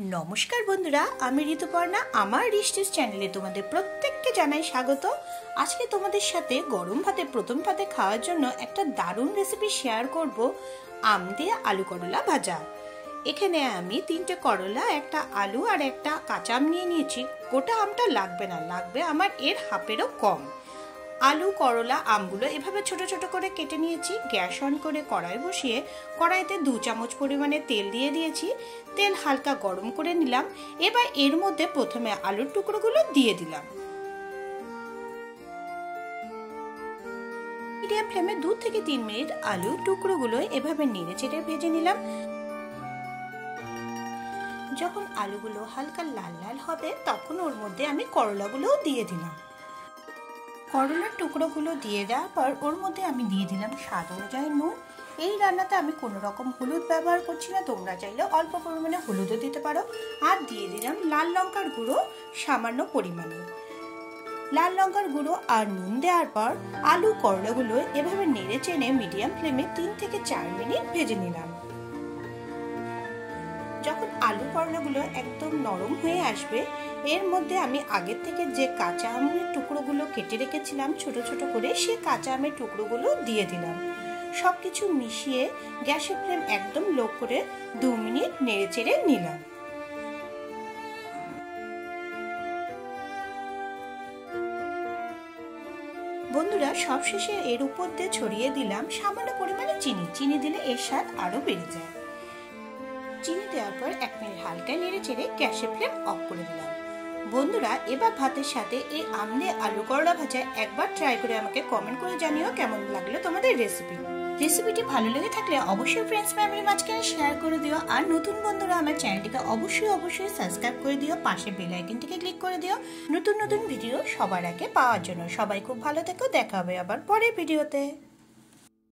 नमस्कार बंधुरा आमी ऋतुपर्णा आमार रिस्टिस चैनेले तोमादेर प्रत्येकके जानाई स्वागत। आज के तोमादेर साथे गरम भाते प्रथम भाते खाওয়ার জন্য একটা দারুণ রেসিপি শেয়ার করব, আম দিয়ে আলু করলা ভাজা। এখানে আমি 3টে করলা, একটা আলু আর একটা কাঁচা আম নিয়ে নিয়েছি। গোটা আমটা লাগবে না, লাগবে আমার এর হাফেরও কম। आलू करला आमगुलो एभाবে ছোট ছোট করে কেটে নিয়েছি। গ্যাস অন করে কড়াই বসিয়ে কড়াইতে 2 চামচ পরিমাণে তেল দিয়ে দিয়েছি। তেল হালকা গরম করে নিলাম। এবার এর মধ্যে প্রথমে আলুর টুকরোগুলো দিয়ে দিলাম। মিডিয়াম ফ্লেমে 2 থেকে 3 মিনিট আলুর টুকরোগুলো এভাবে নেড়েচেড়ে ভেজে নিলাম। যখন আলুগুলো হালকা লাল লাল হবে তখন ওর মধ্যে আমি করলাগুলোও দিয়ে দিলাম। করলার টুকরোগুলো দিয়ে দেওয়ার পর ওর মধ্যে আমি দিয়ে দিলাম স্বাদ অনুযায়ী নুন। এই রান্নাতে আমি কোনো রকম হলুদ ব্যবহার করছি না, তোমরা চাইলে অল্প পরিমাণে হলুদও দিতে পারো। আর দিয়ে দিলাম লাল লঙ্কার গুঁড়ো সামান্য পরিমাণে। লাল লঙ্কার গুঁড়ো আর নুন দেওয়ার পর আলু করলাগুলো এভাবে নেড়ে চেড়ে মিডিয়াম ফ্লেমে 3 থেকে 4 মিনিট ভেজে নিলাম। যখন আলু করলাগুলো একদম নরম হয়ে আসবে এর মধ্যে আমি আগের থেকে যে কাঁচা আমের টুকরোগুলো কেটে রেখেছিলাম ছোট ছোট করে, সেই কাঁচা আমের টুকরোগুলো দিয়ে দিলাম। সবকিছু মিশিয়ে গ্যাসের ফ্লেম একদম লো করে 2 মিনিট নেড়েচেড়ে নিলাম। বন্ধুরা সবশেষে এর উপর দিয়ে ছড়িয়ে দিলাম সামান্য পরিমাণে চিনি। চিনি দিলে এর স্বাদ আরো বেড়ে যায়। চিনি দেওয়ার পর 1 মিনিট হালকা নেড়েচেড়ে গ্যাসের ফ্লেম অফ করে দিলাম। বন্ধুরা এবার ভাতের সাথে এই আম দিয়ে আলু করলা ভাজা একবার ট্রাই করে আমাকে কমেন্ট করে জানিও কেমন লাগলো তোমাদের রেসিপিটি ভালো লেগে থাকলে অবশ্যই ফ্রেন্ডস ফ্যামিলির মাঝখানে শেয়ার করে দিও। আর নতুন বন্ধুরা আমার চ্যানেলটিকে অবশ্যই সাবস্ক্রাইব করে দিও, পাশে বেল আইকনটিকে ক্লিক করে দিও নতুন ভিডিও সবার আগে পাওয়ার জন্য। সবাই খুব ভালো থেকো, দেখা হবে আবার পরের ভিডিওতে।